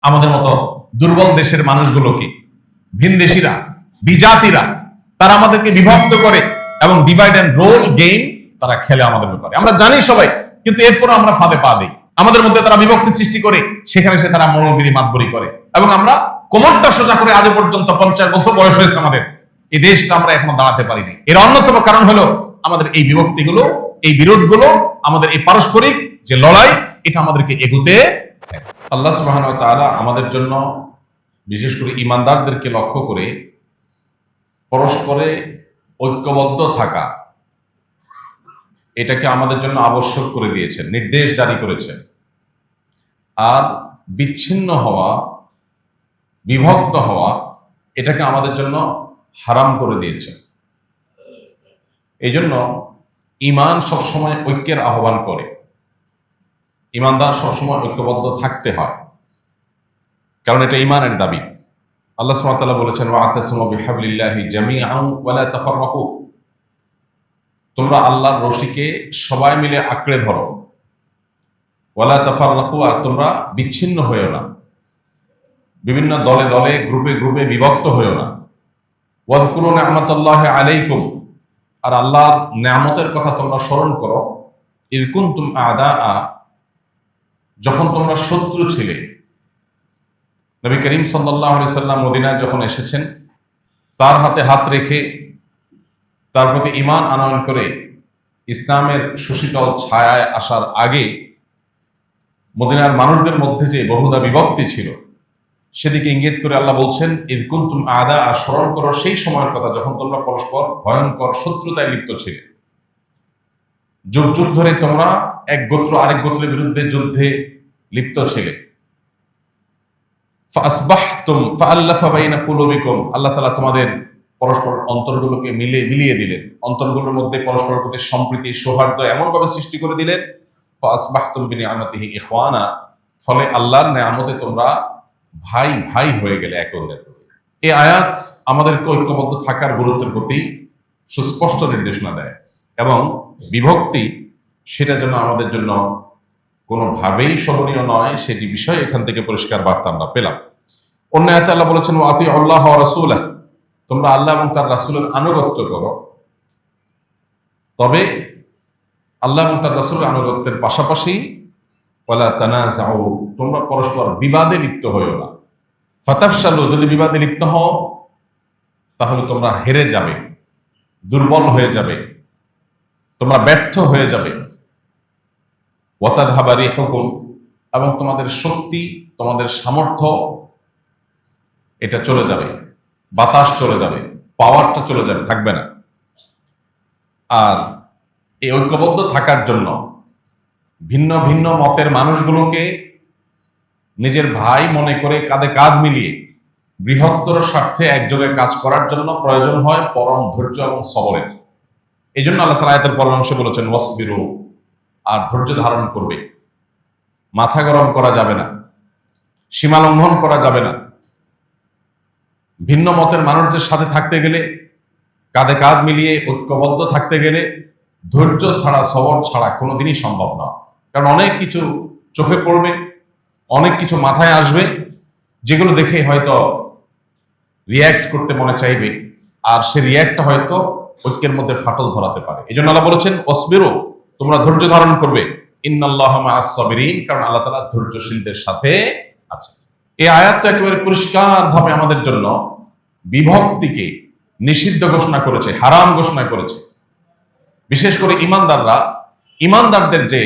আমাদের মতো দুর্বল দেশের মানুষগুলোকে ভিনদেশীরা, বিজাতিরা তারা আমাদেরকে বিভক্ত করে এবং ডিভাইড অ্যান্ড রোল গেম তারা খেলে আমাদের ব্যাপারে। আমরা জানি সবাই, কিন্তু এরপরও আমরা ফাঁদে পা দিই। আমাদের মধ্যে তারা বিভক্তি সৃষ্টি করে, সেখানে সে তারা মৌলগিরি মাতবরি করে, এবং আমরা কোমরটা সোজা করে আজ পর্যন্ত 50 বছর বয়স হয়েছে আমাদের, এই দেশটা আমরা এখনো দাঁড়াতে পারিনি। এর অন্যতম কারণ হলো আমাদের এই বিভক্তিগুলো, এই বিরোধগুলো, আমাদের এই পারস্পরিক যে লড়াই, এটা আমাদেরকে এগুতে। আল্লাহ সুবহানাহু ওয়া তাআলা আমাদের জন্য, বিশেষ করে ঈমানদারদেরকে লক্ষ্য করে, পরস্পরে ঐক্যবদ্ধ থাকা এটাকে আমাদের জন্য আবশ্যক করে দিয়েছেন, নির্দেশ জারি করেছেন। আর বিচ্ছিন্ন হওয়া, বিভক্ত হওয়া এটাকে আমাদের জন্য হারাম করে দিয়েছেন। এই জন্য ঈমান সবসময় ঐক্যের আহ্বান করে, ঈমানদার সবসময় ঐক্যবদ্ধ থাকতে হয়, কারণ এটা ঈমানের দাবি। আল্লাহ সুবহানাহু ওয়া তাআলা বলেছেন, ওয়া'তাসিমু বিহাবলিল্লাহি জামিআন ওয়া লা তাফাররাকু, তোমরা আল্লাহর রশিকে সবাই মিলে আঁকড়ে ধরো, ওয়া লা তাফাররাকু, আর তোমরা বিচ্ছিন্ন হয়েও না, বিভিন্ন দলে দলে, গ্রুপে গ্রুপে বিভক্ত হয়েও না। ওয়াযকুরু নি'মাতাল্লাহি আলাইকুম, আর আল্লাহর নিয়ামতের কথা তোমরা স্মরণ করো, ইয কুনতুম আ'দাআ, যখন তোমরা শত্রু ছিলে। নবী করিম সাল্লাল্লাহু আলাইহি সাল্লাম মদিনায় যখন এসেছেন, তার হাতে হাত রেখে তার প্রতি ঈমান আনয়ন করে ইসলামের সুশীতল ছায়ায় আসার আগে মদিনার মানুষদের মধ্যে যে বহুদা বিভক্তি ছিল, সেদিকে ইঙ্গিত করে আল্লাহ বলছেন, ইয কুনতুম আ'দাআ, আর স্মরণ করো সেই সময়ের কথা যখন তোমরা পরস্পর ভয়ঙ্কর শত্রুতায় লিপ্ত ছিলে। যুগ যুগ ধরে তোমরা এক গোত্র আরেক গোত্রের বিরুদ্ধে যুদ্ধে লিপ্ত ছিলে। ফাসবাহতুম ফাআল্লাফা বাইনা কুলুবিকুম, আল্লাহ তাআলা তোমাদের পরস্পর অন্তরগুলোকে মিলিয়ে দিলেন, অন্তরগুলোর মধ্যে পরস্পরের প্রতি সম্প্রীতি, সৌহার্দ্য এমনভাবে সৃষ্টি করে দিলেন। ফাসবাহতুম বিনিআমাতিহি ইখওয়ানা, ফলে আল্লাহর নিয়ামতে তোমরা ভাই ভাই হয়ে গেলে একে অন্যের প্রতি। এই আয়াত আমাদেরকে ঐক্যবদ্ধ থাকার গুরুত্বের প্রতি সুস্পষ্ট নির্দেশনা দেয়, এবং বিভক্তি সেটা যেন আমাদের জন্য কোনোভাবেই শোভনীয় নয়, সেটি বিষয় এখান থেকে পরিষ্কার বার্তা আমরা পেলাম। অন্য আয়াতে আল্লাহ বলেছেন, ওয়াতিউ আল্লাহ ওয়া রাসূলাহ, তোমরা আল্লাহ এবং তার রাসূলের আনুগত্য করো। তবে আল্লাহ এবং তার রাসূলের আনুগত্যের পাশাপাশি ওয়ালা তানাযাউ, তোমরা পরস্পর বিবাদে লিপ্ত হইও না। ফাতাফশালু, যদি বিবাদে লিপ্ত হও তাহলে তোমরা হেরে যাবে, দুর্বল হয়ে যাবে, তোমরা ব্যর্থ হয়ে যাবে। ওয়াতাযহাবা রিহুকুম, এবং তোমাদের শক্তি, তোমাদের সামর্থ্য এটা চলে যাবে, বাতাস চলে যাবে, পাওয়ারটা চলে যাবে, থাকবে না। আর এই ঐক্যবদ্ধ থাকার জন্য ভিন্ন ভিন্ন মতের মানুষগুলোকে নিজের ভাই মনে করে কাঁধে কাঁধ মিলিয়ে বৃহত্তর স্বার্থে একযোগে কাজ করার জন্য প্রয়োজন হয় পরম ধৈর্য এবং সবরের। এই জন্য আল্লাহ তাআলা আয়াতের পরের অংশে বলেছেন, ওয়াসবিরু, আর ধৈর্য ধারণ করবে, মাথা গরম করা যাবে না, সীমা লঙ্ঘন করা যাবে না। ভিন্ন মতের মানুষদের সাথে থাকতে গেলে, কাঁধে কাঁধ মিলিয়ে ঐক্যবদ্ধ থাকতে গেলে ধৈর্য ছাড়া, সবর ছাড়া কোনোদিনই সম্ভব না। কারণ অনেক কিছু চোখে পড়বে, অনেক কিছু মাথায় আসবে, যেগুলো দেখে হয়তো রিয়্যাক্ট করতে মনে চাইবে, আর সে রিয়্যাক্টটা হয়তো ঐক্যের মধ্যে ফাটল ধরাতে পারে। এই জন্য আল্লাহ বলেছেন, ওয়াসবিরু, তোমরা ধৈর্য ধারণ করবে, ইন্নাল্লাহা মা'আস সাবিরিন, কারণ আল্লাহ তাআলা ধৈর্যশীলদের সাথে আছে। এই আয়াতটা একেবারে পরিষ্কারভাবে আমাদের জন্য বিভক্তিকে নিষিদ্ধ ঘোষণা করেছে, হারাম ঘোষণা করেছে। বিশেষ করে ঈমানদাররা, ঈমানদারদের যে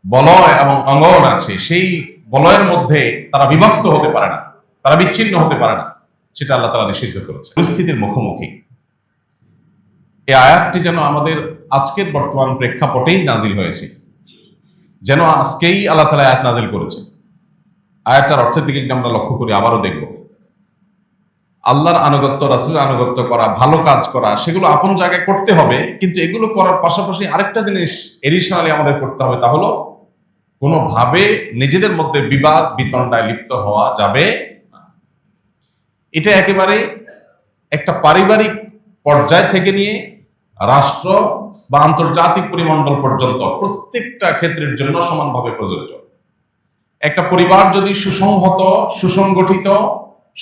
বলয় এবং অঙ্গন আছে, সেই বলয়ের মধ্যে তারা বিভক্ত হতে পারে না, তারা বিচ্ছিন্ন হতে পারে না, সেটা আল্লাহ তাআলা নিষিদ্ধ করেছে। পরিস্থিতির মুখোমুখি এই আয়াতটি যেন আমাদের আজকের বর্তমান প্রেক্ষাপটেই নাজিল হয়েছে, যেন আজকেই আল্লাহ তাআলা আয়াত নাজিল করেছে। আয়াতটার অর্থের দিকে যদি আমরা লক্ষ্য করি, আবারও দেখব আল্লাহর আনুগত্য, রাসূলের আনুগত্য করা, ভালো কাজ করা, সেগুলো আপন জায়গায় করতে হবে, কিন্তু এগুলো করার পাশাপাশি আরেকটা জিনিস এডিশনালি আমাদের করতে হবে, তা হলো কোনোভাবে নিজেদের মধ্যে বিবাদ বিতণ্ডায় লিপ্ত হওয়া যাবে না। এটা একেবারে একটা পারিবারিক পর্যায় থেকে নিয়ে রাষ্ট্র বা আন্তর্জাতিক পরিমণ্ডল পর্যন্ত প্রত্যেকটা ক্ষেত্রের জন্য সমানভাবে প্রযোজ্য। একটা পরিবার যদি সুসংহত, সুসংগঠিত,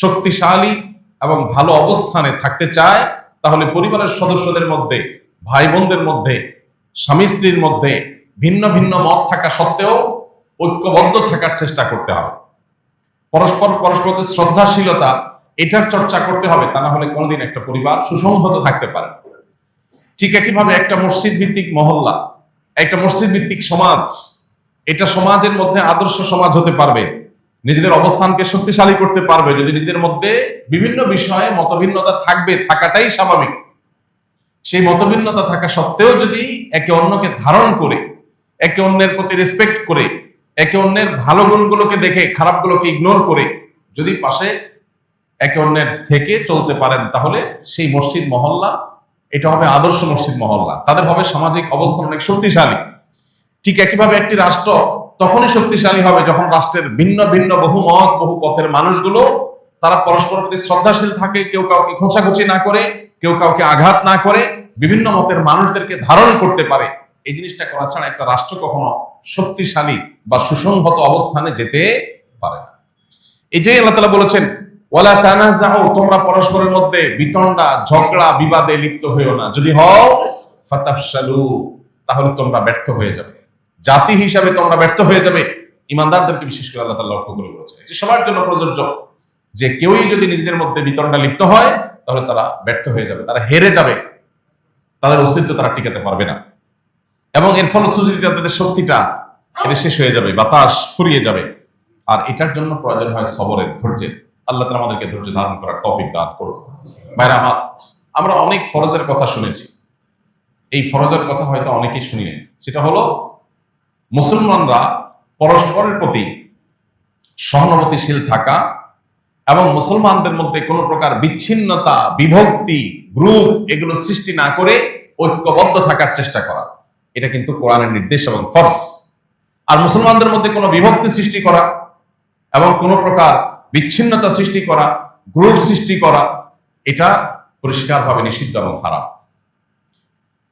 শক্তিশালী এবং ভালো অবস্থানে থাকতে চায়, তাহলে পরিবারের সদস্যদের মধ্যে, ভাই বোনদের মধ্যে, স্বামী স্ত্রীর মধ্যে ভিন্ন ভিন্ন মত থাকা সত্ত্বেও ঐক্যবদ্ধ থাকার চেষ্টা করতে হবে। পরস্পরের শ্রদ্ধাশীলতা, এটার চর্চা করতে হবে। তা না হলে কোনোদিন একটা পরিবার সুসংহত থাকতে পারে। ঠিক একইভাবে একটা মসজিদ ভিত্তিক মহল্লা, একটা মসজিদ ভিত্তিক সমাজ, এটা সমাজের মধ্যে আদর্শ সমাজ হতে পারবে, নিজেদের অবস্থানকে শক্তিশালী করতে পারবে যদি নিজেদের মধ্যে বিভিন্ন বিষয়ে মতভিন্নতা থাকবে, থাকাটাই স্বাভাবিক। সেই মতভিন্নতা থাকা সত্ত্বেও যদি একে অন্যকে ধারণ করে, একে অন্যের প্রতি রেসপেক্ট করে, একে অন্যের ভালো গুণগুলোকে দেখে খারাপগুলোকে ইগনোর করে যদি পাশে একে অন্যের থেকে চলতে পারেন, তাহলে সেই মসজিদ মহল্লা এটা হবে আদর্শ মসজিদ মহল্লা। তাদের হবে সামাজিক অবস্থান অনেক শক্তিশালী। ঠিক একইভাবে একটি রাষ্ট্র তখনই শক্তিশালী হবে যখন রাষ্ট্রের ভিন্ন ভিন্ন বহু মত, বহু পথের মানুষগুলো তারা পরস্পরের প্রতি শ্রদ্ধাশীল থাকে, কেউ কাউকে খোঁচাখুচি না করে, কেউ কাউকে আঘাত না করে, বিভিন্ন মতের মানুষদেরকে ধারণ করতে পারে। এই জিনিসটা করা ছাড়া একটা রাষ্ট্র কখনো শক্তিশালী বা সুসংহত অবস্থানে যেতে পারে না। এই যে আল্লাহ তাআলা বলেছেন, ওয়ালা তানাযাউ, তোমরা পরস্পরের মধ্যে বিতণ্ডা, ঝগড়া, বিবাদে লিপ্ত হইও না। যদি হও ফাতাফশালু, তাহলে তোমরা ব্যর্থ হয়ে যাবে, জাতি হিসাবে তোমরা ব্যর্থ হয়ে যাবে। ইমানদারদেরকে বিশেষ করে আল্লাহ তাআলা লক্ষ্য করে বলেছেন, এটি সবার জন্য প্রযোজ্য যে কেউই যদি নিজেদের মধ্যে বিতণ্ডা লিপ্ত হয় তাহলে তারা ব্যর্থ হয়ে যাবে, তারা হেরে যাবে, তাদের অস্তিত্ব তারা টিকাতে পারবে না। এবং এর ফলশ্রুতিতে তাদের শক্তিটা এটা শেষ হয়ে যাবে, বাতাস ফুরিয়ে যাবে। আর এটার জন্য প্রয়োজন হয় সবরের, ধৈর্যের। আল্লাহ তাআলা আমাদেরকে ধৈর্য ধারণ করার তৌফিক দান করুন। ভাইরা আমার, আমরা অনেক ফরজের কথা শুনেছি। এই ফরজের কথা হয়তো অনেকেই শুনলেন, সেটা হলো মুসলমানরা পরস্পরের প্রতি সহানুভূতিশীল থাকা এবং মুসলমানদের মধ্যে কোনো প্রকার বিচ্ছিন্নতা, বিভক্তি, গ্রুপ এগুলো সৃষ্টি না করে ঐক্যবদ্ধ থাকার চেষ্টা করা। এটা কিন্তু কোরআনের নির্দেশ এবং ফরজ। আর মুসলমানদের মধ্যে কোনো বিভক্তি সৃষ্টি করা এবং কোনো প্রকার বিচ্ছিন্নতা সৃষ্টি করা, গ্রুপ সৃষ্টি করা, এটা পরিষ্কারভাবে নিষিদ্ধ এবং হারাম।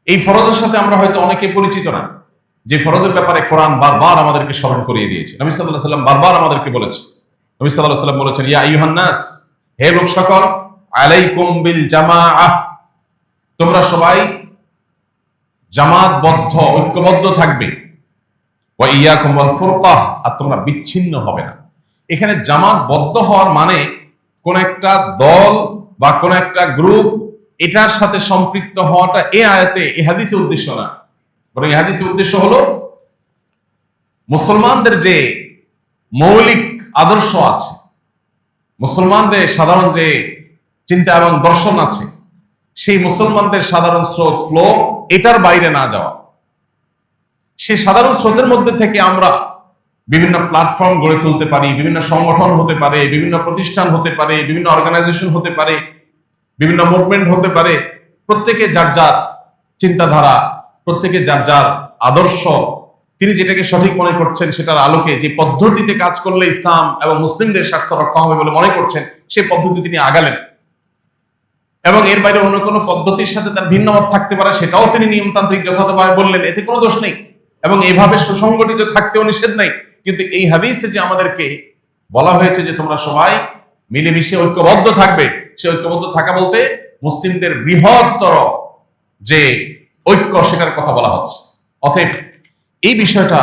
এই ফরজের সাথে আমরা হয়তো অনেকে পরিচিত না, যে ফরজের ব্যাপারে কোরআন বারবার আমাদেরকে স্মরণ করিয়ে দিয়েছে। নবী সাল্লাল্লাহু আলাইহি ওয়াসাল্লাম বারবার আমাদেরকে বলেছে। নবী সাল্লাল্লাহু আলাইহি ওয়াসাল্লাম বলেছেন, ইয়া আইয়ুহান নাস, হে লোক সকল, আলাইকুম বিল জামাআহ, তোমরা সবাই জামাতবদ্ধ, ঐক্যবদ্ধ থাকবে। ওয়া ইয়াকুম ওয়াল ফুরকাহ, আর তোমরা বিচ্ছিন্ন হবে না। এখানে জামাতবদ্ধ হওয়ার মানে কোন একটা দল বা কোন একটা গ্রুপ এটার সাথে সম্পৃক্ত হওয়াটা এই আয়াতে, এই হাদিসের উদ্দেশ্য না। বরং এই হাদিসের উদ্দেশ্য হলো মুসলমানদের যে মৌলিক আদর্শ আছে, মুসলমানদের সাধারণ যে চিন্তা এবং দর্শন আছে, সেই মুসলমানদের সাধারণ স্রোত, ফ্লো, এটার বাইরে না যাওয়া। সেই সাধারণ স্রোতের মধ্যে থেকে আমরা বিভিন্ন প্ল্যাটফর্ম গড়ে তুলতে পারি, বিভিন্ন সংগঠন হতে পারে, বিভিন্ন প্রতিষ্ঠান হতে পারে, বিভিন্ন অর্গানাইজেশন হতে পারে, বিভিন্ন মুভমেন্ট হতে পারে। প্রত্যেকে যার যার চিন্তাধারা, প্রত্যেকে যার যার আদর্শ, তিনি যেটাকে সঠিক মনে করছেন সেটার আলোকে যে পদ্ধতিতে কাজ করলে ইসলাম এবং মুসলিমদের স্বার্থ রক্ষা হবে বলে মনে করছেন, সেই পদ্ধতি তিনি আগালেন। এবং এর বাইরে অন্য কোনো পদ্ধতির সাথে তার ভিন্ন মত থাকতে পারে, সেটাও তিনি নিয়মতান্ত্রিক যথাযথভাবে বললেন, এতে কোনো দোষ নেই এবং এইভাবে সুসংগঠিত থাকতেও নিষেধ নেই। কিন্তু এই হাদিসে যে আমাদেরকে বলা হয়েছে যে তোমরা সবাই মিলেমিশে ঐক্যবদ্ধ থাকবে, সে ঐক্যবদ্ধ থাকা বলতে মুসলিমদের বৃহত্তর যে ঐক্য, সেটার কথা বলা হচ্ছে। অতএব এই বিষয়টা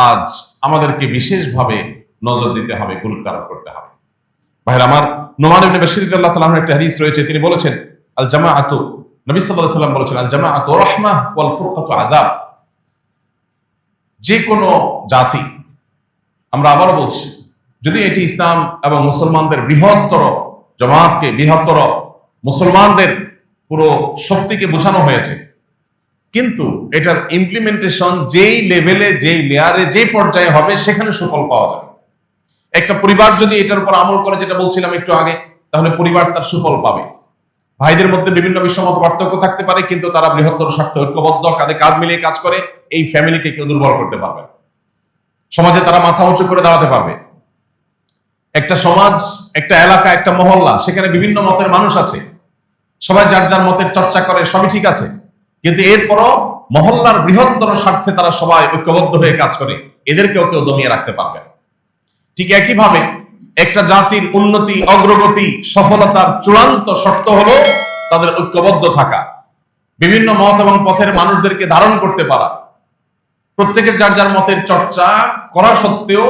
আজ আমাদেরকে বিশেষভাবে নজর দিতে হবে, গুরুত্ব আরোপ করতে হবে। ভাইরা আমার, নোমান ইবনে বাশির রাদিয়াল্লাহু তাআলার একটা হাদিস রয়েছে, তিনি বলেছেন আল জামাআতু, নবী সাল্লাল্লাহু আলাইহি ওয়াসাল্লাম বলেছেন, আল জামাআতু রাহমাহ ওয়াল ফুরকাতু আযাব। যে কোনো জাতি, আমরা আবারও বলছি, যদি এটি ইসলাম এবং মুসলমানদের বৃহত্তর জামাতকে, বৃহত্তর মুসলমানদের পুরো শক্তিকে বোঝানো হয়েছে, কিন্তু এটার ইমপ্লিমেন্টেশন যেই লেভেলে, যেই লেয়ারে, যেই পর্যায়ে হবে, সেখানে সুফল পাওয়া যাবে। একটা পরিবার যদি এটার উপর আমল করে, যেটা বলছিলাম একটু আগে, তাহলে পরিবার তার সুফল পাবে। ভাইদের মধ্যে বিভিন্ন বিষয়মত পার্থক্য থাকতে পারে, কিন্তু তারা বৃহত্তর স্বার্থে ঐক্যবদ্ধ, কাঁধে কাঁধ মিলিয়ে কাজ করে, এই ফ্যামিলিকে কেউ দুর্বল করতে পারবে না। সমাজে তারা মাথা উঁচু করে দাঁড়াতে পারবে। একটা সমাজ, একটা এলাকা, একটা মহল্লা, সেখানে বিভিন্ন মতের মানুষ আছে, সবাই যার যার মতের চর্চা করে, সবই ঠিক আছে, কিন্তু এরপরও মহল্লার বৃহত্তর স্বার্থে তারা সবাই ঐক্যবদ্ধ হয়ে কাজ করে, এদেরকেও কেউ দমিয়ে রাখতে পারবে না। ঠিক একইভাবে একটা জাতির উন্নতি, অগ্রগতি, সফলতার চূড়ান্ত শর্ত হলো তাদের ঐক্যবদ্ধ থাকা, বিভিন্ন মত এবং পথের মানুষদেরকে ধারণ করতে পারা, প্রত্যেকের যার যার মতের চর্চা করা সত্ত্বেও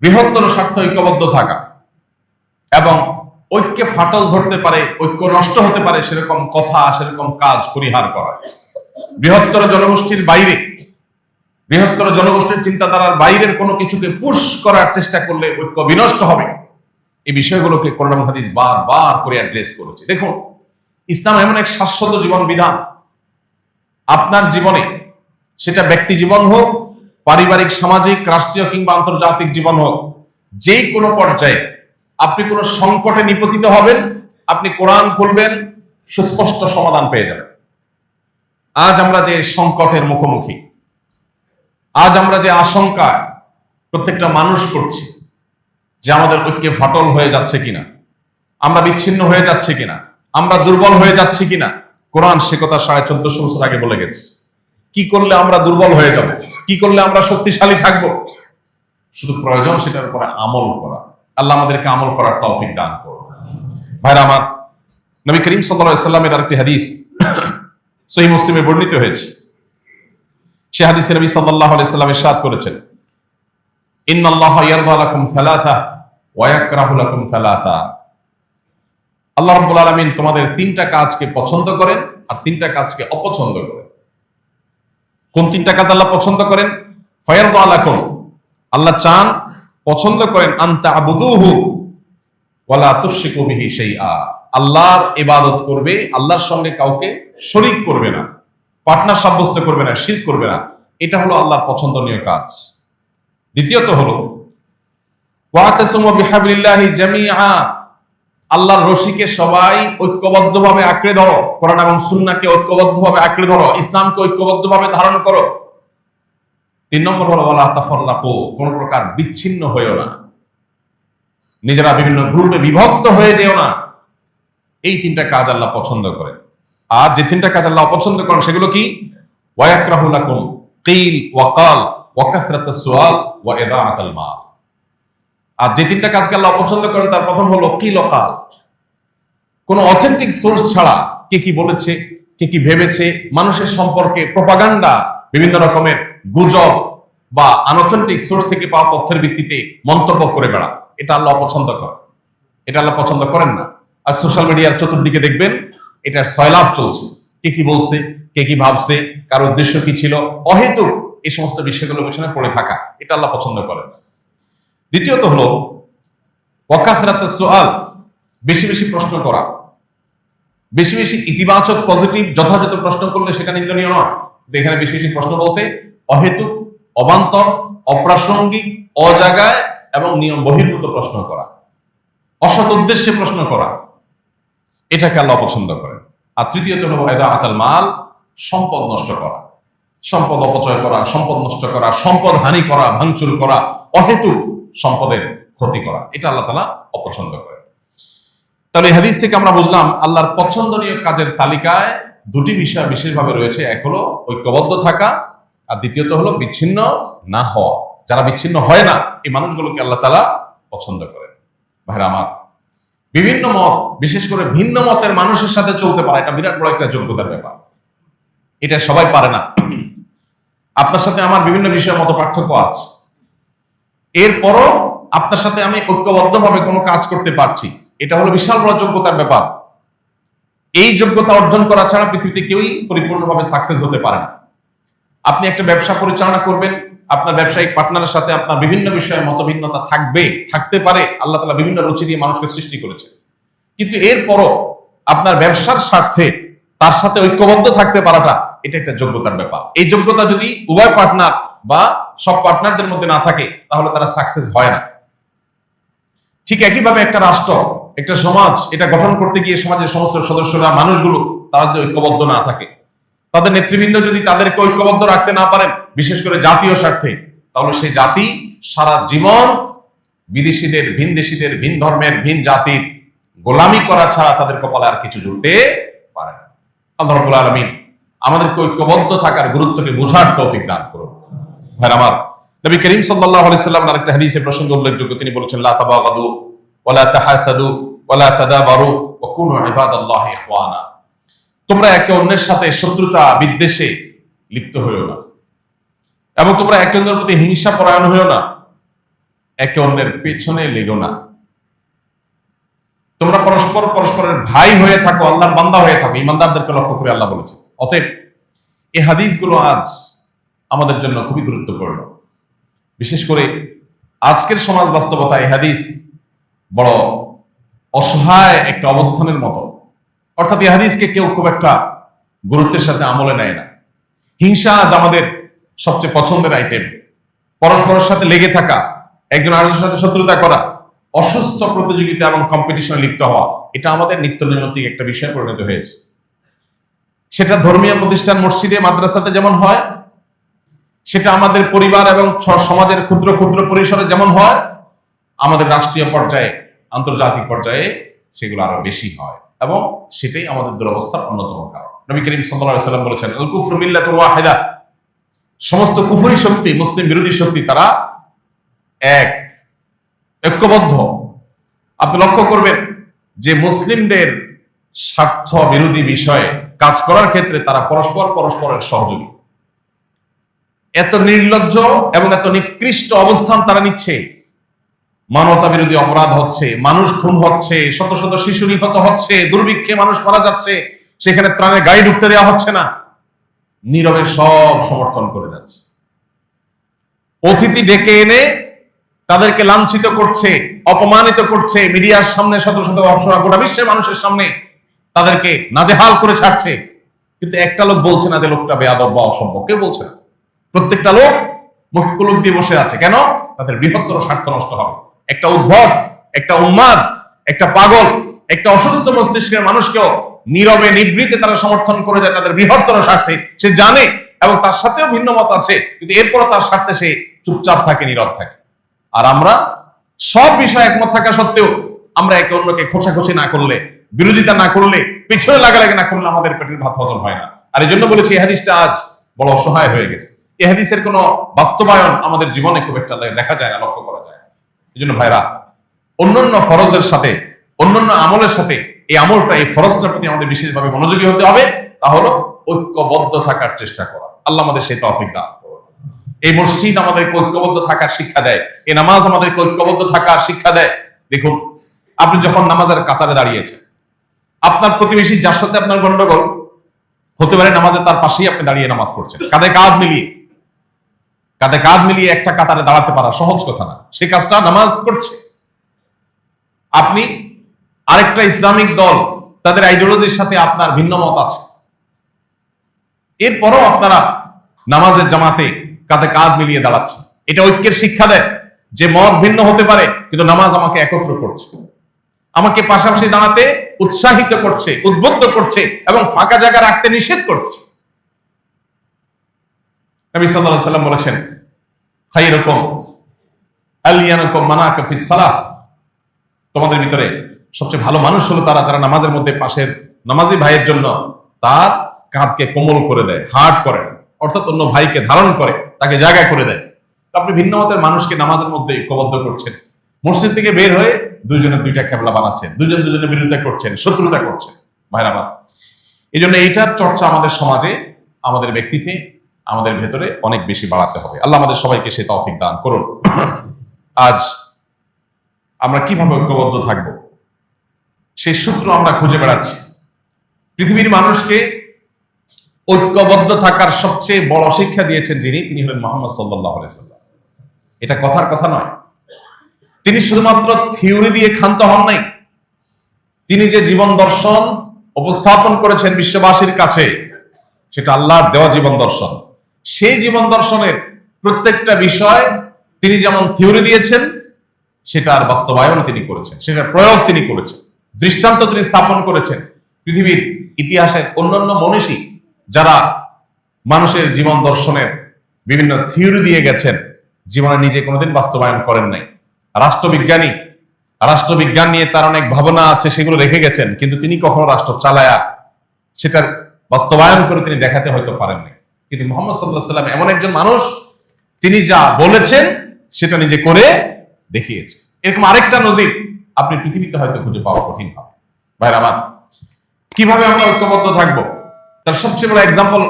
বৃহত্তর স্বার্থ ঐক্যবদ্ধ থাকা, এবং ঐক্যে ফাটল ধরতে পারে, ঐক্য নষ্ট হতে পারে সেরকম কথা, সেরকম কাজ পরিহার করা। বৃহত্তর জনগোষ্ঠীর বাইরে, বৃহত্তর জনগোষ্ঠীর চিন্তাধারার বাইরের কোনো কিছুকে পুশ করার চেষ্টা করলে ঐক্য বিনষ্ট হবে। এই বিষয়গুলোকে কোরআন এবং হাদিস বারবার করে অ্যাড্রেস করেছে। দেখুন, ইসলাম এমন এক শাশ্বত জীবন বিধান, আপনার জীবনে, সেটা ব্যক্তি জীবন হোক, পারিবারিক, সামাজিক, রাষ্ট্রীয় কিংবা আন্তর্জাতিক জীবন হোক, যেই কোনো পর্যায়ে আপনি কোনো সংকটে নিপতিত হবেন, আপনি কোরআন খুলবেন, সুস্পষ্ট সমাধান পেয়ে যাবেন। আজ আমরা যে সংকটের মুখোমুখি, আজ আমরা যে আশঙ্কায় প্রত্যেকটা মানুষ করছি যে আমাদের ঐক্যে ফাটল হয়ে যাচ্ছে কিনা, আমরা বিচ্ছিন্ন হয়ে যাচ্ছে কিনা, আমরা দুর্বল হয়ে যাচ্ছি কিনা, কোরআন সে কথা 1450 বছর আগে বলে গেছে। কি করলে আমরা দুর্বল হয়ে যাব, কি করলে আমরা শক্তিশালী থাকব, শুধু প্রয়োজন সেটার উপরে আমল করা। আল্লাহ আমাদেরকে আমল করার তৌফিক দান করুন। ভাইরা আমার, নবী করিম সাল্লাল্লাহু আলাইহি সাল্লামের আরেকটি হাদিস সহিহ মুসলিমে বর্ণিত হয়েছে। সে হাদিসে নবী সাল্লাল্লাহু আলাইহি সাল্লাম ইরশাদ করেছেন, ইন্নাল্লাহা ইয়ারদা লাকুম সালাসা ওয়া ইয়াকরাহু লাকুম সালাসা। আল্লাহ রাব্বুল আলামিন তোমাদের তিনটা কাজকে পছন্দ করেন আর তিনটা কাজকে অপছন্দ করেন। কোন তিনটা কাজ আল্লাহ পছন্দ করেন? ফায়ারদা লাকুম, আল্লাহ চান, পছন্দ করেন, আনতা আবুদুহু ওয়া লা তুশরিকু বিহি শাইআ, আল্লাহর ইবাদত করবে, আল্লাহর সঙ্গে কাউকে শরীক করবে না, পার্টনার সাব্যস্ত করবে না, শিরক করবে না। এটা হলো আল্লাহর পছন্দনীয় কাজ। দ্বিতীয়ত হলো ওয়াতাসিমু বিহাবলিল্লাহি জামিআ, আল্লাহর রশিকে সবাই ঐক্যবদ্ধভাবে আঁকড়ে ধরো, কোরআন এবং সুন্নাহকে ঐক্যবদ্ধভাবে আঁকড়ে ধরো, ইসলামকে ঐক্যবদ্ধভাবে ধারণ করো। 3 নম্বর হলো ওয়ালা তাফাররাকু, কোন প্রকার বিচ্ছিন্ন হয়েও না, নিজেরা বিভিন্ন গ্রুপে বিভক্ত হয়ে যেও না। এই তিনটা কাজ আল্লাহ পছন্দ করেন। আর যে তিনটা কাজ আল্লাহ অপছন্দ করেন সেগুলো কি? ওয়া ইয়াকরাহু লাকুম কিল ওয়া কাল ওয়া কাসরাতাস সুআল ওয়া ইদাআতাল মাল। আর যে তিনটা কাজকে আল্লাহ অপছন্দ করেন তার প্রথম হলো কিল ও কাল, কোন অথেন্টিক সোর্স ছাড়া কে কি বলেছে, কে কি ভেবেছে, মানুষের সম্পর্কে প্রপাগান্ডা, বিভিন্ন রকমের গুজব বা আনঅথেন্টিক সোর্স থেকে পাওয়া তথ্যের ভিত্তিতে মন্তব্য করে বেড়া, এটা আল্লাহ অপছন্দ করেন, এটা আল্লাহ পছন্দ করেন না। আর সোশ্যাল মিডিয়ার চতুর্দিকে দেখবেন এটার সয়লাভ চলছে, কে কি বলছে, কে কি ভাবছে, কার উদ্দেশ্য কি ছিল, অহেতুক এই সমস্ত বিষয়গুলোর পেছনে পড়ে থাকা, এটা আল্লাহ পছন্দ করেন। দ্বিতীয়ত হলো ওয়াকাসরাতাস সুআল, বেশি বেশি প্রশ্ন করা, বেশি বেশি ইতিবাচক পজিটিভ যথাযথ প্রশ্ন করলে সেটা নিন্দনীয় নয়। এখানে বেশি বেশি প্রশ্ন বলতে অহেতুক, অবান্তর, অপ্রাসঙ্গিক, অজাগায় এবং নিয়ম বহির্ভূত প্রশ্ন করা, অসৎ উদ্দেশ্যে প্রশ্ন করা, এটাকে আল্লাহ পছন্দ করেন। আর তৃতীয়ত হলো ইদাআতাল মাল, সম্পদ নষ্ট করা, সম্পদ অপচয় করা, সম্পদ নষ্ট করা, সম্পদ হানি করা, ভাঙচুর করা, অহেতুক সম্পদের ক্ষতি করা, এটা আল্লাহ তাআলা অপছন্দ করেন। তাহলে হাদিস থেকে আমরা বুঝলাম আল্লাহর পছন্দনীয় কাজের তালিকায় দুটি বিষয় বিশেষভাবে রয়েছে। এক হলো ঐক্যবদ্ধ থাকা, আর দ্বিতীয়ত হলো বিচ্ছিন্ন না হওয়া। যারা বিচ্ছিন্ন হয় না, এই মানুষগুলোকে আল্লাহ তাআলা পছন্দ করেন। ভাইরা আমার, বিভিন্ন মত, বিশেষ করে ভিন্ন মতের মানুষের সাথে চলতে পারা, এটা বিরাট বড় একটা যোগ্যতার ব্যাপার। এটা সবাই পারে না। আপনার সাথে আমার বিভিন্ন বিষয়ের মত পার্থক্য আছে, এরপরও আপনার সাথে আমি ঐক্যবদ্ধভাবে কোনো কাজ করতে পারছি, এটা হলো বিশাল বড় যোগ্যতার ব্যাপার। এই যোগ্যতা অর্জন করা ছাড়া পৃথিবীতে কেউই পরিপূর্ণভাবে সাকসেস হতে পারে না। আপনি একটা ব্যবসা পরিচালনা করবেন, আপনার ব্যবসায়িক পার্টনারের সাথে আপনার বিভিন্ন বিষয়ে মতভিন্নতা থাকতে পারে। আল্লাহ তাআলা বিভিন্ন রুচি দিয়ে মানুষকে সৃষ্টি করেছে, কিন্তু এরপরও আপনার ব্যবসার স্বার্থে তার সাথে ঐক্যবদ্ধ থাকতে পারাটা, এটা একটা যোগ্যতার ব্যাপার। এই যোগ্যতা যদি উভয় পার্টনার বা সব পার্টনারদের মধ্যে না থাকে, তাহলে তারা সাকসেস হয় না। ঠিক একইভাবে একটা রাষ্ট্র, একটা সমাজ, এটা গঠন করতে গিয়ে সমাজের সমস্ত সদস্যরা, মানুষগুলো, তারা যদি ঐক্যবদ্ধ না থাকে, তাদের নেতৃবৃন্দ যদি তাদেরকে ঐক্যবদ্ধ রাখতে না পারেন, বিশেষ করে জাতীয় স্বার্থে, তাহলে সেই জাতি সারা জীবন বিদেশিদের, ভিন দেশিদের, ভিন ধর্মের, ভিন জাতির গোলামি করা ছাড়া তাদের কপালে আর কিছু জুটতে পারে না। আল্লাহ রাব্বুল আলামিন আমাদেরকে ঐক্যবদ্ধ থাকার গুরুত্বকে বোঝার তৌফিক দান করুন। ভাইরা আমার, নবী করিম সাল্লাল্লাহু আলাইহি সাল্লাম আরেকটা হাদিসে প্রসঙ্গ উল্লেখযোগ্য, তিনি বলেছেন লা তাবাগাদু ওয়ালা তাহাসাদু ওয়ালা তাদাবারু ওয়া কুনু ইবাদাল্লাহি ইখওয়ানা। তোমরা একে অন্যের সাথে শত্রুতা বিদ্বেষে লিপ্ত হইও না, এবং তোমরা একে অন্যের প্রতি হিংসা পরায়ণ হইও না, একে অন্যের পেছনে লেগো না। তোমরা পরস্পর পরস্পরের ভাই হয়ে থাকো, আল্লাহর বান্দা হয়ে থাকো, ইমানদারদেরকে লক্ষ্য করে আল্লাহ বলেছেন। অতএব এই হাদিসগুলো আজ আমাদের জন্য খুবই গুরুত্বপূর্ণ। বিশেষ করে আজকের সমাজ বাস্তবতা এই হাদিস বড় অসহায় একটা অবস্থানের মতো। অর্থাৎ এই হাদিসকে কেউ খুব একটা গুরুত্বের সাথে আমলে নেয় না। হিংসা আজ আমাদের সবচেয়ে পছন্দের আইটেম। পরস্পরের সাথে লেগে থাকা, একজন আরেকজনের সাথে শত্রুতা করা, অসুস্থ প্রতিযোগিতা এবং কম্পিটিশনে লিপ্ত হওয়া, এটা আমাদের নিত্য নৈমিত্তিক একটা বিষয়ে পরিণত হয়েছে। সেটা ধর্মীয় প্রতিষ্ঠান, মসজিদে, মাদ্রাসাতে যেমন হয়, সেটা আমাদের পরিবার এবং সমাজের ক্ষুদ্র ক্ষুদ্র পরিসরে যেমন হয়, আমাদের রাষ্ট্রীয় পর্যায়ে, আন্তর্জাতিক পর্যায়ে সেগুলো আরো বেশি হয়, এবং সেটাই আমাদের দুরবস্থার অন্যতম কারণ। নবী করিম সাল্লাল্লাহু আলাইহি ওয়াসাল্লাম বলেছেন, আল কুফরু মিল্লাতুন ওয়াহিদা, সমস্ত কুফরি শক্তি, মুসলিম বিরোধী শক্তি, তারা এক, ঐক্যবদ্ধ। আপনি লক্ষ্য করবেন যে মুসলিমদের স্বার্থ বিরোধী বিষয়ে কাজ করার ক্ষেত্রে তারা পরস্পরের সহযোগী। এত নির্লজ্জ এবং এত নিকৃষ্ট অবস্থান তারা নিচ্ছে। মানবতা বিরোধী অপরাধ হচ্ছে, মানুষ খুন হচ্ছে, শত শত শিশু নিহত হচ্ছে, দুর্ভিক্ষে মানুষ মারা যাচ্ছে, সেখানে ত্রাণের গাড়ি ঢুকতে দেওয়া হচ্ছে না, নীরবে সব সমর্থন করে যাচ্ছে। অতিথি ডেকে এনে তাদেরকে লাঞ্ছিত করছে, অপমানিত করছে, মিডিয়ার সামনে শত শত অপসরা, গোটা বিশ্বের মানুষের সামনে তাদেরকে নাজেহাল করে ছাড়ছে। কিন্তু একটা লোক বলছে না যে লোকটা বেয়াদব বা অসভ্য, কেউ বলছে না। প্রত্যেকটা লোক মুখে কুলুপ দিয়ে বসে আছে। কেন? তাদের বৃহত্তর স্বার্থ নষ্ট হবে। একটা উদ্ভট, একটা উন্মাদ, একটা পাগল, একটা অসুস্থ মস্তিষ্কের মানুষকেও নীরবে নিবৃতে তারা সমর্থন করে যায় তাদের বৃহত্তর স্বার্থে। সে জানে এবং তার সাথেও ভিন্ন মত আছে, কিন্তু এরপর তার স্বার্থে সে চুপচাপ থাকে, নীরব থাকে। আর আমরা সব বিষয়ে একমত থাকা সত্ত্বেও আমরা একে অন্যকে খোঁচাখোঁচি না করলে, বিরোধিতা না করলে, পিছনে লাগালাগি না করলে আমাদের পেটের ভাত হজম হয় না। আর এই জন্য বলেছি এই হাদিসটা আজ বড় অসহায় হয়ে গেছে। এই হাদিসের কোনো বাস্তবায়ন আমাদের জীবনে খুব একটা দেখা যায় না, লক্ষ্য করা যায় না। এই জন্য ভাইরা, অন্যান্য ফরজের সাথে, অন্যান্য আমলের সাথে এই আমলটা, এই ফরজটার প্রতি আমাদের বিশেষভাবে মনোযোগী হতে হবে। তা হলো ঐক্যবদ্ধ থাকার চেষ্টা করা। আল্লাহ আমাদের সেই তৌফিক দান করুন। এই মসজিদ আমাদেরকে ঐক্যবদ্ধ থাকার শিক্ষা দেয়, এই নামাজ আমাদেরকে ঐক্যবদ্ধ থাকার শিক্ষা দেয়। দেখুন, আপনি যখন নামাজের কাতারে দাঁড়িয়েছেন, আপনার প্রতিবেশী যার সাথে আপনার গন্ডগোল হতে পারে, নামাজে তার পাশেই আপনি দাঁড়িয়ে নামাজ পড়ছেন, কাঁধে কাঁধ মিলিয়ে একটা কাতারে দাঁড়াতে পারা সহজ কথা না। সে কাজটা নামাজ করছে। আপনি আরেকটা ইসলামিক দল, তাদের আইডিওলজির সাথে আপনার ভিন্ন মত আছে, এরপরও আপনারা নামাজের জামাতে কাঁধে কাঁধ মিলিয়ে দাঁড়াচ্ছেন। এটা ঐক্যের শিক্ষা দেয় যে মত ভিন্ন হতে পারে, কিন্তু নামাজ আমাকে একত্র করছে, আমাকে পাশাপাশি দাঁড়াতে উৎসাহিত করছে, উদ্বুদ্ধ করছে, এবং ফাঁকা জায়গা রাখতে নিষেধ করছে। নবী সাল্লাল্লাহু আলাইহি ওয়াসাল্লাম বলেছেন, খায়রুকুম আলিয়ানুকুম মানাকা ফিস সালাহ, তোমাদের ভিতরে সবচেয়ে ভালো মানুষ হলো তারা যারা নামাজের মধ্যে পাশের নামাজি ভাইয়ের জন্য তার কাঁধকে কোমল করে দেয়, হার্ড করে না, অর্থাৎ অন্য ভাইকে ধারণ করে, তাকে জায়গায় করে দেয়। আপনি ভিন্ন মতের মানুষকে নামাজের মধ্যে ঐক্যবদ্ধ করছেন, মসজিদ থেকে বের হয়ে দুইজনের দুইটা কেবলা বানাচ্ছেন, দুজনের বিরোধিতা করছেন, শত্রুতা করছেন। ভাইরা আমার, এই জন্য এইটার চর্চা আমাদের সমাজে, আমাদের ব্যক্তিতে, আমাদের ভেতরে অনেক বেশি বাড়াতে হবে। আল্লাহ আমাদের সবাইকে সেই তৌফিক দান করুন। আজ আমরা কিভাবে ঐক্যবদ্ধ থাকবো সেই সূত্র আমরা খুঁজে বেড়াচ্ছি। পৃথিবীর মানুষকে ঐক্যবদ্ধ থাকার সবচেয়ে বড় শিক্ষা দিয়েছেন যিনি, তিনি হলেন মুহাম্মদ সাল্লাল্লাহু আলাইহি ওয়াসাল্লাম। এটা কথার কথা নয়। তিনি শুধুমাত্র থিওরি দিয়ে ক্ষান্ত হন নাই, তিনি যে জীবন দর্শন উপস্থাপন করেছেন বিশ্ববাসীর কাছে, সেটা আল্লাহর দেওয়া জীবন দর্শন। সেই জীবন দর্শনের প্রত্যেকটা বিষয় তিনি যেমন থিওরি দিয়েছেন, সেটার বাস্তবায়ন তিনি করেছেন, সেটার প্রয়োগ তিনি করেছেন, দৃষ্টান্ত তিনি স্থাপন করেছেন। পৃথিবীর ইতিহাসের অন্যান্য মনীষী যারা মানুষের জীবন দর্শনের বিভিন্ন থিওরি দিয়ে গেছেন, জীবনে নিজে কোনোদিন বাস্তবায়ন করেন নাই। রাষ্ট্রবিজ্ঞান নিয়ে তার অনেক ভাবনা আছে, সেগুলো রেখে গেছেন, কিন্তু তিনি কখনো রাষ্ট্র চালায়া সেটার বাস্তবায়ন করে তিনি দেখাতে হয়তো পারেননি। কিন্তু মুহাম্মদ সাল্লাল্লাহু আলাইহি ওয়াসাল্লাম এমন একজন মানুষ তিনি যা বলেছেন সেটা নিজে করে দেখিয়েছে। এরকম আরেকটা নজির আপনি পৃথিবীতে হয়তো খুঁজে পাওয়া কঠিন হবে। ভাইরা আমার, কিভাবে আমরা ঐক্যবদ্ধ থাকবো তার সবচেয়ে বড় এক্সাম্পল,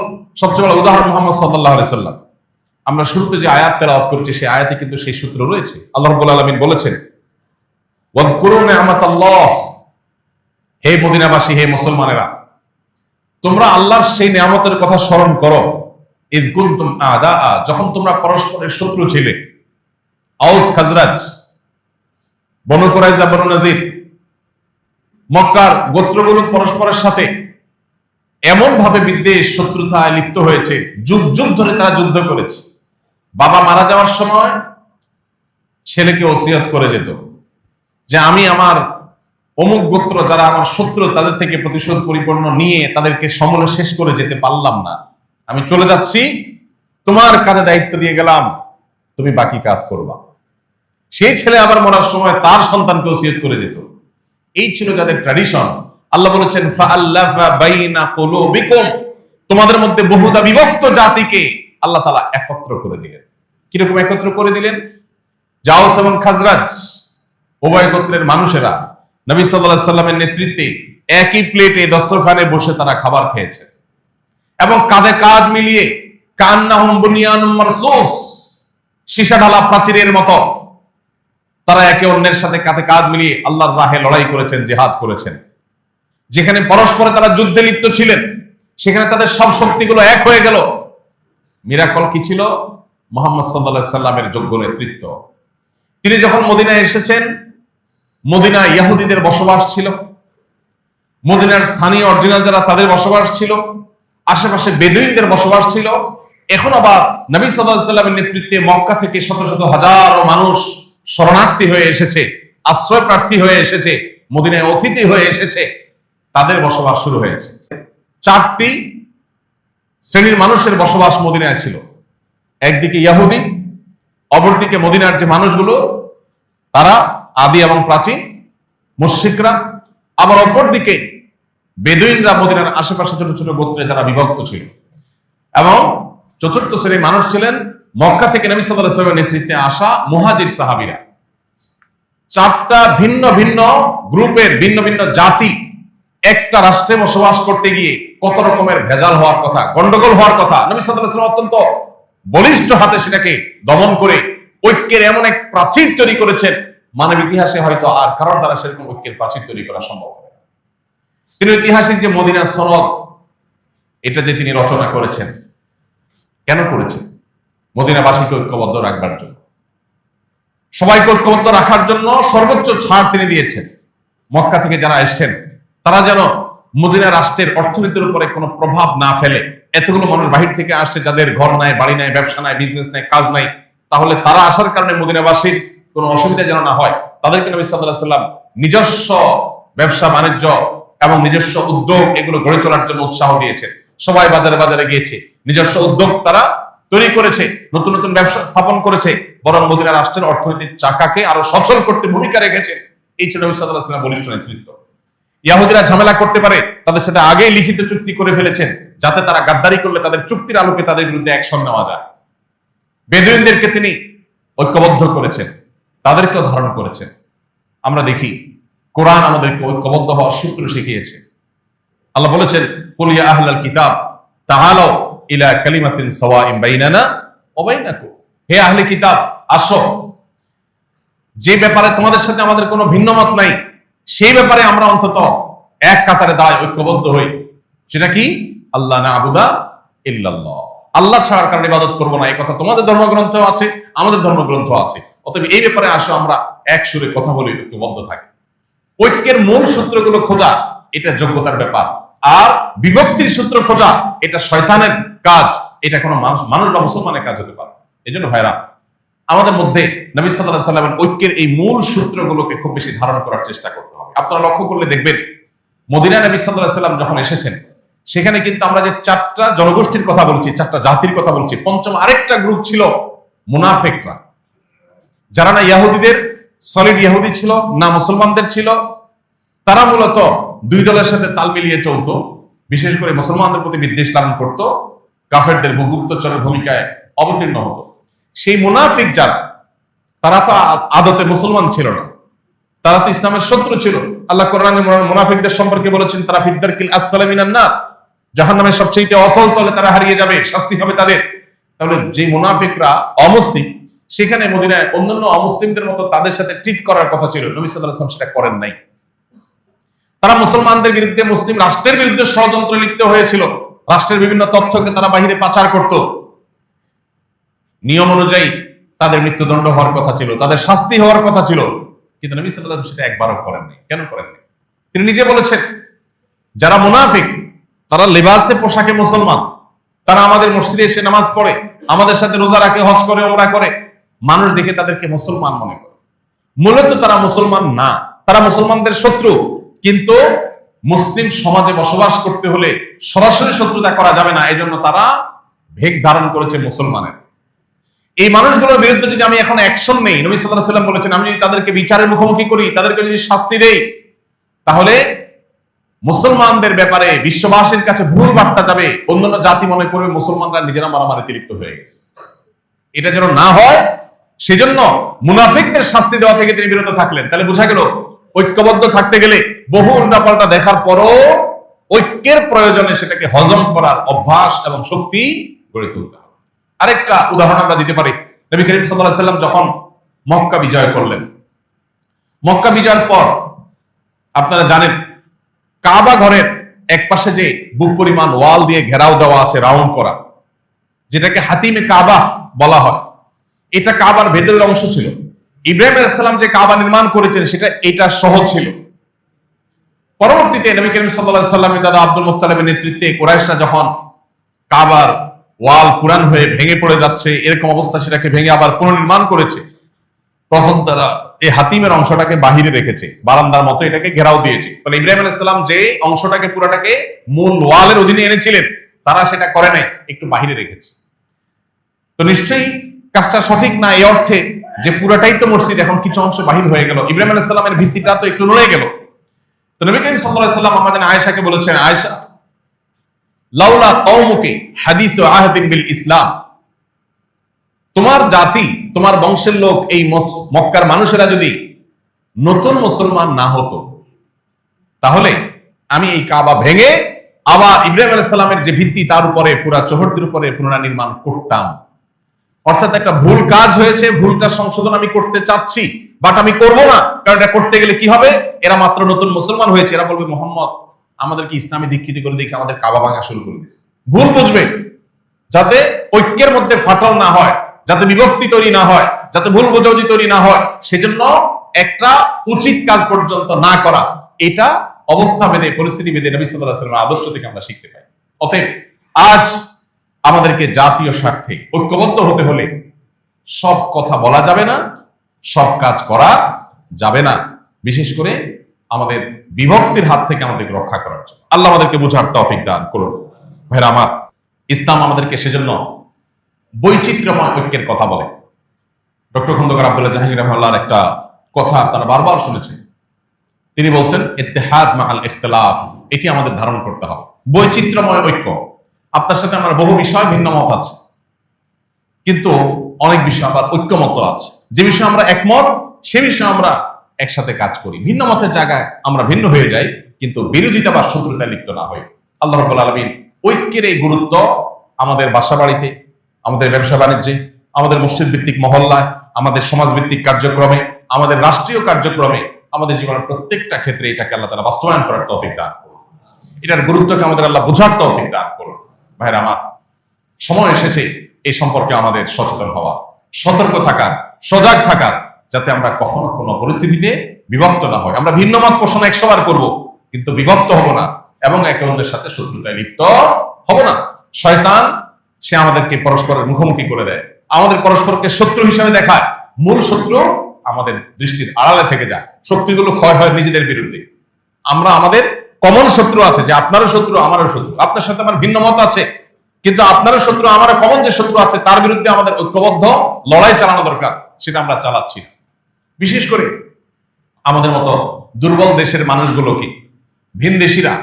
সবচেয়ে বড় উদাহরণ মুহাম্মদ সাল্লাল্লাহু আলাইহি সাল্লাম। আমরা শুরুতে যে আয়াত তেলাওয়াত করছি সেই আয়াতে কিন্তু সেই সূত্র রয়েছে। আল্লাহ রাব্বুল আলামিন বলেছেন, ওয়াযকুরু নি'মাতাল্লাহ, হে মদিনাবাসী, হে মুসলমানেরা, তোমরা আল্লাহর সেই নিয়ামতের কথা স্মরণ করো। ইয কুনতুম আ'দা, যখন তোমরা পরস্পরের শত্রু ছিলে। আউস খাজরাজ, বনু কুরাইজা, বনু নাজির, মক্কার গোত্রগুলো পরস্পরের সাথে এমন ভাবে বিদ্বেষ শত্রুতায় লিপ্ত হয়েছে, যুগ যুগ ধরে তারা যুদ্ধ করেছে। বাবা মারা যাওয়ার সময় ছেলেকে ওসিয়ত করে যেত যে আমি আমার অমুক গোত্র যারা আমার শত্রু তাদের থেকে প্রতিশোধ পরিপূর্ণ নিয়ে তাদেরকে সমূলে শেষ করে যেতে পারলাম না, আমি চলে যাচ্ছি, তোমার কাজে দায়িত্ব দিয়ে গেলাম, তুমি বাকি কাজ করবা। সেই ছেলে আবার মরার সময় তার সন্তানকে ওসিয়ত করে যেত। এই ছিল যাদের ট্র্যাডিশন। আল্লাহ বলেছেন, ফাআল্লাফা বাইনা কুলুবিকুম, তোমাদের মধ্যে বহুদা বিভক্ত জাতিকে আল্লাহ তাআলা একত্র করে দিলেন। কিরকম একত্র করে দিলেন? আউস এবং খাজরাজ উভয় গোত্রের মানুষেরা নবী সাল্লাল্লাহু আলাইহি সাল্লামের নেতৃত্বে একই প্লেটে দস্তরখানে বসে তারা খাবার খেয়েছে এবং কাঁধে কাঁধ মিলিয়ে কান্নাহুম বুনিয়ানুম মারসুস, সীসা ঢালা প্রাচীরের মতো তারা একে অন্যের সাথে কাঁধে কাঁধ মিলিয়ে আল্লাহর রাহে লড়াই করেছেন, জিহাদ করেছেন। যেখানে পরস্পরে তারা যুদ্ধে লিপ্ত ছিলেন সেখানে তাদের সব শক্তিগুলো এক হয়ে গেল। মিরাকল কি ছিল? মুহাম্মদ সাল্লাল্লাহু আলাইহি সাল্লামের যোগ্য নেতৃত্ব। তিনি যখন মদিনায় এসেছেন, মদিনায় ইহুদিদের বসবাস ছিল, মদিনার স্থানীয় অরিজিনাল যারা তাদের বসবাস ছিল, আশেপাশে বেদুইনদের বসবাস ছিল। এখন আবার নবী সাল্লাল্লাহু আলাইহি সাল্লামের নেতৃত্বে মক্কা থেকে শত শত হাজারো মানুষ শরণার্থী হয়ে এসেছে, আশ্রয় প্রার্থী হয়ে এসেছে, মদিনায় অতিথি হয়ে এসেছে, তাদের বসবাস শুরু হয়েছে। চারটি শ্রেণীর মানুষের বসবাস মদিনায় ছিল। একদিকে ইহুদি, অপরদিকে মদিনার যে মানুষগুলো তারা আদি এবং প্রাচীন মুশরিকরা, আবার অপরদিকে বেদুইনরা মদিনার আশেপাশে ছোট ছোট গোত্রে যারা বিভক্ত ছিল, এবং চতুর্থ শ্রেণীর মানুষ ছিলেন মক্কা থেকে নবী সাল্লাল্লাহু আলাইহি ওয়াসাল্লামের নেতৃত্বে আসা মুহাজির সাহাবীরা। চারটা ভিন্ন ভিন্ন গ্রুপের ভিন্ন ভিন্ন জাতি একটা রাষ্ট্রে বসবাস করতে গিয়ে কত রকমের ভেজাল হওয়ার কথা, গন্ডগোল হওয়ার কথা। নবী সাল্লাল্লাহু আলাইহি ওয়াসাল্লাম অত্যন্ত বলিষ্ঠ হাতে সেটাকে দমন করে ঐক্যের এমন এক প্রাচীর তৈরি করেছেন, মানব ইতিহাসে হয়তো আর কারোর দ্বারা সেরকম ঐক্যের প্রাচীর তৈরি করা সম্ভব হবে না। তিনি ঐতিহাসিক যে মদিনা সনদ, এটা যে তিনি রচনা করেছেন, কেন করেছেন? মদিনাবাসীকে ঐক্যবদ্ধ রাখবার জন্য, সবাইকে ঐক্যবদ্ধ রাখার জন্য সর্বোচ্চ ছাড় তিনি দিয়েছেন। মক্কা থেকে যারা এসেছেন তারা যেন মদিনা রাষ্ট্রের অর্থনীতির উপরে কোনো প্রভাব না ফেলে। এতগুলো মানুষ বাহির থেকে আসছে যাদের ঘর নাই, বাড়ি নাই, ব্যবসা নাই, বিজনেস নাই, কাজ নাই, তাহলে তারা আসার কারণে মদিনাবাসীর কোনো অসুবিধা যেন না হয়, তাদেরকে নবী সাল্লাল্লাহু আলাইহি ওয়াসাল্লাম নিজস্ব ব্যবসা বাণিজ্য এবং নিজস্ব উদ্যোগ এগুলো গড়ে তোলার জন্য উৎসাহ দিয়েছে। সবাই বাজারে বাজারে গিয়েছে, নিজস্ব উদ্যোগ তারা তৈরি করেছে, নতুন নতুন ব্যবসা স্থাপন করেছে, বরং মদিনা রাষ্ট্রের অর্থনৈতিক চাকাকে আরো সচল করতে ভূমিকা রেখেছে। এই ছিল নবী সাল্লাল্লাহু আলাইহি ওয়াসাল্লামের বলিষ্ঠ নেতৃত্ব। ইহুদিরা ঝামেলা করতে পারে, তাদের সাথে আগেই লিখিত চুক্তি করে ফেলেছেন, যাতে তারা গাদ্দারি করলে তাদের চুক্তির আলোকে তাদের বিরুদ্ধে অ্যাকশন নেওয়া যায়। বেদুইনদেরকে তিনি ঐক্যবদ্ধ করেছেন, তাদেরকেও ধারণ করেছেন। আমরা দেখি কোরআন আমাদেরকে ঐক্যবদ্ধ হওয়ার সূত্র শিখিয়েছে। আল্লাহ বলেছেন, কুল ইয়া আহলাল কিতাব তাআলাউ ইলা কালিমাতিন সাওয়াইন বাইনানা ওয়া বাইনাকুম, হে আহলে কিতাব আসো, যে ব্যাপারে তোমাদের সাথে আমাদের কোনো ভিন্ন মত নাই সেই ব্যাপারে আমরা অন্তত এক কাতারে দাঁড়াই, ঐক্যবদ্ধ হই। সেটা কি? আল্লাহ না'বুদা ইল্লাল্লাহ, আল্লাহ ছাড়ার কারণে ইবাদত করব না, এই কথা তোমাদের ধর্মগ্রন্থ আছে, আমাদের ধর্মগ্রন্থ আছে। অতএব এই ব্যাপারে আসো আমরা এক সুরে কথা বলি, ঐক্যবদ্ধ থাকি। ঐক্যের মূল সূত্রগুলো খোঁজা এটা যোগ্যতার ব্যাপার, আর বিভক্তির সূত্র খোঁজা এটা শয়তানের কাজ, এটা কোনো মানুষ বা মুসলমানের কাজ হতে পারে। এই জন্য ভাইরা, আমাদের মধ্যে নবী সাল্লাল্লাহু আলাইহি ওয়াসাল্লামের ঐক্যের এই মূল সূত্রগুলোকে খুব বেশি ধারণ করার চেষ্টা করতে হবে। আপনারা লক্ষ্য করলে দেখবেন, মদিনায় নবী সাল্লাল্লাহু আলাইহি ওয়াসাল্লাম যখন এসেছেন, সেখানে কিন্তু আমরা যে চারটা জনগোষ্ঠীর কথা বলছি, চারটা জাতির কথা বলছি, পঞ্চম আরেকটা গ্রুপ ছিল মুনাফিকরা, যারা না ইহুদিদের সলিড ইহুদি ছিল না মুসলমানদের ছিল। তারা মূলত দুই দলের সাথে তাল মিলিয়ে চলতো, বিশেষ করে মুসলমানদের প্রতি বিদ্বেষ লালন করত, কাফেরদের গুপ্তচরের ভূমিকায় অবতীর্ণ হতো। সেই মুনাফিক যারা, তারা তো আদতে মুসলমান ছিল না, তারা তো ইসলামের শত্রু ছিল। আল্লাহ কোরআনে মুনাফিকদের সম্পর্কে বলেছেন তারা ফিদ্দারকিল আসফালি মিনান নার, জাহান্নামের সবচেয়ে অতল তলে তারা হারিয়ে যাবে, শাস্তি হবে তাদের। তাহলে যে মুনাফিকরা অমুসলিম, সেখানে মদিনায় অন্যান্য অমুসলিমদের মতো তাদের সাথে ট্রিট করার কথা ছিল, নবী সাল্লাল্লাহু আলাইহি ওয়াসাল্লাম সেটা করেন নাই। তারা মুসলমানদের বিরুদ্ধে, মুসলিম রাষ্ট্রের বিরুদ্ধে ষড়যন্ত্র লিপ্ত হয়েছিল, রাষ্ট্রের বিভিন্ন তথ্যকে তারা বাহিরে পাচার করত। নিয়ম অনুযায়ী তাদের মৃত্যুদণ্ড হওয়ার কথা ছিল, তাদের শাস্তি হওয়ার কথা ছিল, কিন্তু নবী সাল্লাল্লাহু আলাইহি ওয়াসাল্লাম সেটা একবারও করেননি। কেন করেননি? তিনি নিজে বলেছেন, যারা মুনাফিক তারা লেবাসে পোশাকে মুসলমান, তারা আমাদের মসজিদে এসে নামাজ পড়ে, আমাদের সাথে রোজা রাখে, হজ করে, ওমরা করে, মানুষ দেখে তাদেরকে মুসলমান মনে করে। মূলত তারা মুসলমান না, তারা মুসলমানদের শত্রু। কিন্তু মুসলিম সমাজে বসবাস করতে হলে সরাসরি শত্রুতা করা যাবে না, এই জন্য তারা ভেগ ধারণ করেছে মুসলমানের। এই মানুষগুলোর বিরুদ্ধে যদি আমি এখন অ্যাকশন নেই, নবী সাল্লাল্লাহু আলাইহি ওয়াসাল্লাম বলেছেন, আমি যদি তাদেরকে বিচারের মুখোমুখি করি, তাদেরকে যদি শাস্তি দেই, তাহলে মুসলমানদের ব্যাপারে বিশ্ববাসীর কাছে ভুল বার্তা যাবে, অন্যান্য জাতি মনে করবে মুসলমানরা নিজেরা মারামারিতে লিপ্ত হয়ে গেছে। এটা যেন না হয়, সেজন্য মুনাফিকদের শাস্তি দেওয়া থেকে তিনি বিরত থাকলেন। তাহলে বোঝা গেল ঐক্যবদ্ধ থাকতে গেলে বহু উল্টাপাল্টা দেখার পরও ঐক্যের প্রয়োজনে সেটাকে হজম করার অভ্যাস এবং শক্তি গড়ে তুলতে হবে। আরেকটা উদাহরণ আমরা দিতে পারি, নবী করিম সাল্লাল্লাহু আলাইহি ওয়াসাল্লাম যখন মক্কা বিজয় করলেন, মক্কা বিজয়ের পর আপনারা জানেন কাবা ঘরের এক পাশে যে বুক পরিমাণ ওয়াল দিয়ে ঘেরাও দেওয়া আছে, রাউন্ড করা, যেটাকে হাতিমে কাবা বলা হয়, এটা কাবার ভেতরের অংশ ছিল। ইব্রাহিম আলাইহিস সালাম যে কাবা নির্মাণ করেছেন সেটা এটা সহ ছিল। পরবর্তীতে নবী করিম সাল্লাল্লাহু আলাইহি ওয়াসাল্লামের দাদা আব্দুল মুত্তালিবের নেতৃত্বে কুরাইশরা যখন কাবার ওয়াল পুরান হয়ে ভেঙে পড়ে যাচ্ছে, এরকম অবস্থা, সেটাকে ভেঙে আবার পুনর্নির্মাণ করেছে, তখন তারা এই হাতিমের অংশটাকে বাহিরে রেখেছে, বারান্দার মতো এটাকে ঘেরাও দিয়েছে। তাহলে ইব্রাহিম আলাইহিস সালাম যে অংশটাকে পুরোটাকে মূল ওয়ালের অধীনে এনেছিলেন, তারা সেটা করে নাই, একটু বাহিরে রেখেছে। তো নিশ্চয়ই কাজটা সঠিক না এই অর্থে যে পুরোটাই তো মসজিদ, এখন কিছু অংশ বাহির হয়ে গেল, ইব্রাহিম আলাইহিস সালামের ভিত্তিটা তো একটু নড়ে গেল। তো নবী করিম সাল্লাল্লাহু আলাইহি ওয়াসাল্লাম আমাদের আয়েশাকে বলেছেন, আয়েশা, লাউলা কওমুকি হাদিসু আহদিন বিল ইসলাম, তোমার জাতি, তোমার বংশের লোক, এই মক্কার মানুষেরা যদি নতুন মুসলমান না হতো, তাহলে আমি এই কাবা ভেঙে আবার ইব্রাহিম আলাইহিস সালামের যে ভিত্তি, তার উপরে পুরা চৌহদ্দির উপরে পুনর্নির্মাণ করতাম। অর্থাৎ একটা ভুল কাজ হয়েছে, ভুলটা সংশোধন আমি করতে চাচ্ছি, বাট আমি করব না, কারণ এটা করতে গেলে কি হবে, এরা মাত্র নতুন মুসলমান হয়েছে, এরা বলবে মোহাম্মদ আমাদেরকে ইসলামে দীক্ষিত করে দেখে আমাদের কাবা ভাঙা শুরু করে দিচ্ছে। ভুল বুঝবে, যাতে ঐক্যের মধ্যে ফাটল না হয়, যাতে বিভক্তি তৈরি না হয়, যাতে ভুল বোঝাবুঝি তৈরি না হয়, সেজন্য একটা উচিত কাজ পর্যন্ত না করা, এটা অবস্থা ভেদে, পরিস্থিতি ভেদে নবী সাল্লাল্লাহু আলাইহি ওয়াসাল্লামের আদর্শ থেকে আমরা শিখতে পাই। অতএব আজ আমাদেরকে জাতীয় স্বার্থে ঐক্যবদ্ধ হতে হলে সব কথা বলা যাবে না, সব কাজ করা যাবে না, বিশেষ করে আমাদের বিভক্তির হাত থেকে আমাদেরকে রক্ষা করার জন্য। আল্লাহ আমাদেরকে বোঝার তৌফিক দান করুন। ভাইরা আমার, ইসলাম আমাদেরকে সেজন্য বৈচিত্র্যময় ঐক্যের কথা বলে। ডক্টর খন্দকার আব্দুল্লাহ জাহাঙ্গীর রাহিমাহুল্লাহর একটা কথা আপনারা বারবার শুনেছেন, তিনি বলতেন ইত্তেহাদ মাআল ইখতিলাফ, এটি আমাদের ধারণ করতে হবে, বৈচিত্র্যময় ঐক্য। আপনার সাথে আমার বহু বিষয় ভিন্ন মত আছে, কিন্তু অনেক বিষয় আবার ঐক্যমত আছে। যে বিষয়ে আমরা একমত, সে বিষয়ে আমরা একসাথে কাজ করি। ভিন্ন মতের জায়গায় আমরা ভিন্ন হয়ে যাই, কিন্তু বিরোধিতা বা শত্রুতায় লিপ্ত না হই। আল্লাহ রাব্বুল আলামিন ঐক্যের এই গুরুত্ব আমাদের বাসা বাড়িতে, আমাদের ব্যবসা বাণিজ্যে, আমাদের মসজিদ ভিত্তিক মহল্লায়, আমাদের সমাজ ভিত্তিক কার্যক্রমে, আমাদের রাষ্ট্রীয় কার্যক্রমে, আমাদের জীবনের প্রত্যেকটা ক্ষেত্রে এটাকে আল্লাহ তাআলা বাস্তবায়ন করার তৌফিক দান করুন। এটার গুরুত্বকে আমাদের আল্লাহ বোঝার তৌফিক দান করুন। ভাইরা আমার, সময় এসেছে এই সম্পর্কে আমাদের সচেতন হওয়া, সতর্ক থাকার, সজাগ থাকার, যাতে আমরা কখনো কোনো পরিস্থিতিতে বিভক্ত না হয়। আমরা ভিন্ন মত পোষণ 100 বার করবো, কিন্তু বিভক্ত হব না এবং একে অন্যের সাথে শত্রুতায় লিপ্ত হব না। শয়তান সে আমাদেরকে পরস্পরের মুখোমুখি করে দেয়, আমাদের পরস্পরকে শত্রু হিসেবে দেখায়। মূল শত্রু আমাদের দৃষ্টির আড়ালে থেকে যায়, শক্তিগুলো ক্ষয় হয় নিজেদের বিরুদ্ধে। আমরা আমাদের কমন শত্রু আছে, যে আপনারও শত্রু আমারও শত্রু, আপনার সাথে আমার ভিন্ন মত আছে, কিন্তু আপনারও শত্রু আমারও কমন যে শত্রু আছে, তার বিরুদ্ধে আমাদের ঐক্যবদ্ধ লড়াই চালানো দরকার, সেটা আমরা চালাচ্ছি না। বিশেষ করে আমাদের মতো দুর্বল দেশের মানুষগুলোকে ভিনদেশীরা,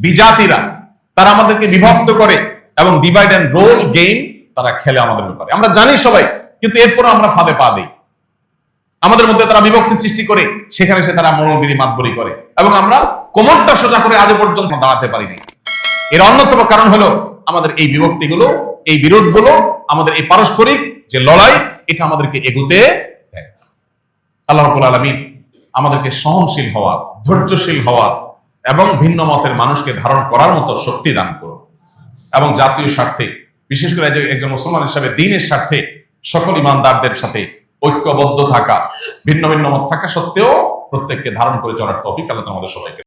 বিজাতিরা, তারা আমাদেরকে বিভক্ত করে এবং ডিভাইড এন্ড রোল গেম তারা খেলে আমাদের ব্যাপারে। আমরা জানি সবাই কিন্তু এরপরও আমরা ফাঁদে পা দিই। আমাদের মধ্যে তারা বিভক্তি সৃষ্টি করে, সেখানে সে তারা মনোবিধি মাতবরি করে, এবং আমরা কোমরটা সোজা করে আজ পর্যন্ত দাঁড়াতে পারিনি। এর অন্যতম কারণ হলো আমাদের এই বিভক্তিগুলো, এই বিরোধগুলো, আমাদের এই পারস্পরিক যে লড়াই, এটা আমাদেরকে এগুতে দেয়। আল্লাহ রাব্বুল আলামিন আমাদেরকে সহনশীল হওয়া, ধৈর্যশীল হওয়া এবং ভিন্ন মতের মানুষকে ধারণ করার মতো শক্তি দান করুন, এবং জাতীয় স্বার্থে, বিশেষ করে একজন মুসলমান হিসাবে দ্বীনের স্বার্থে সকল ইমানদারদের সাথে ঐক্যবদ্ধ থাকা, ভিন্ন ভিন্ন মত থাকা সত্ত্বেও প্রত্যেককে ধারণ করে চলার তৌফিক আল্লাহ আমাদের সবাইকে